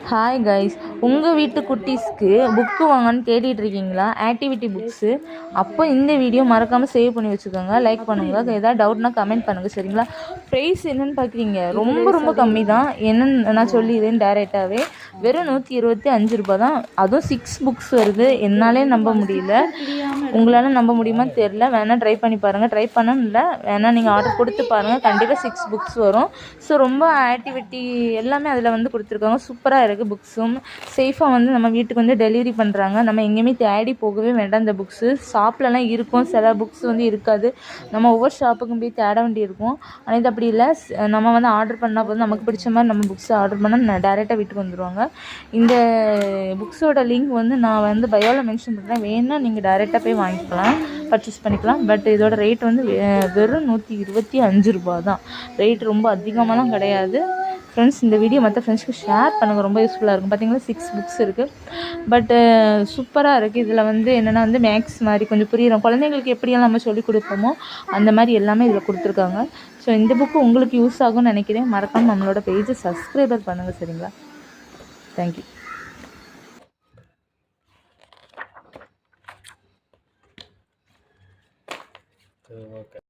Hi guys, உங்கள் வீட்டு குட்டீஸ்க்கு book வாங்கன்னு தேடிட்டு இருக்கீங்களா? Activity books. அப்போ இந்த வீடியோ மறக்காமல் சேவ் பண்ணி வச்சுக்கோங்க, லைக் பண்ணுங்கள். ஏதாவது டவுட்னா கமெண்ட் பண்ணுங்கள், சரிங்களா? ப்ரைஸ் என்னென்னு பார்க்குறீங்க, ரொம்ப கம்மி தான். என்னென்னு நான் சொல்லிடுறேன் டேரெக்டாகவே. வெறும் 125 ரூபா தான். அதுவும் 6 புக்ஸ் வருது. என்னாலே நம்ப முடியல. உங்களால் நம்ப முடியுமா தெரில. வேணால் ட்ரை பண்ணி பாருங்கள். ட்ரை பண்ணணும் இல்லை, வேணால் நீங்கள் ஆர்டர் கொடுத்து பாருங்கள். கண்டிப்பாக 6 புக்ஸ் வரும். ஸோ ரொம்ப ஆக்டிவிட்டி எல்லாமே அதில் வந்து கொடுத்துருக்காங்க. சூப்பராக இருக்குது. புக்ஸும் சேஃபாக வந்து நம்ம வீட்டுக்கு வந்து டெலிவரி பண்ணுறாங்க. நம்ம எங்கேயுமே தேடி போகவே வேண்டாம். இந்த புக்ஸு ஷாப்லலாம் இருக்கும், சில புக்ஸ் வந்து இருக்காது. நம்ம ஒவ்வொரு ஷாப்புக்கும் போய் தேட வேண்டியிருக்கும். ஆனால் இது அப்படி இல்லை. நம்ம வந்து ஆர்டர் பண்ணால் போதும், நமக்கு பிடிச்ச மாதிரி நம்ம புக்ஸை ஆர்டர் பண்ணால் டேரெக்டாக வீட்டுக்கு வந்துடுவாங்க. இந்த புக்ஸோட லிங்க் வந்து நான் வந்து பயோவில் மென்ஷன் பண்ணுறேன். வேணும்னா நீங்கள் டேரெக்டாக போய் வாங்கிக்கலாம், பர்ச்சேஸ் பண்ணிக்கலாம். பட் இதோட ரேட் வந்து வெறும் 125 ரூபா தான். ரேட் ரொம்ப அதிகமாகலாம் கிடையாது. ஃப்ரெண்ட்ஸ், இந்த வீடியோ மற்ற ஃப்ரெண்ட்ஸ்க்கு ஷேர் பண்ணுங்கள், ரொம்ப யூஸ்ஃபுல்லாக இருக்கும். பார்த்தீங்கன்னா 6 புக்ஸ் இருக்குது. பட்டு சூப்பராக இருக்குது. இதில் வந்து என்னென்னா வந்து மேக்ஸ் மாதிரி கொஞ்சம் புரியும். குழந்தைங்களுக்கு எப்படியெல்லாம் நம்ம சொல்லிக் கொடுப்போமோ அந்த மாதிரி எல்லாமே இதில் கொடுத்துருக்காங்க. ஸோ இந்த புக்கு உங்களுக்கு யூஸ் ஆகும்னு நினைக்கிறேன். மறக்காமல் நம்மளோட பேஜை சப்ஸ்கிரைபர் பண்ணுங்கள், சரிங்களா? தேங்க்யூ. ஓகே.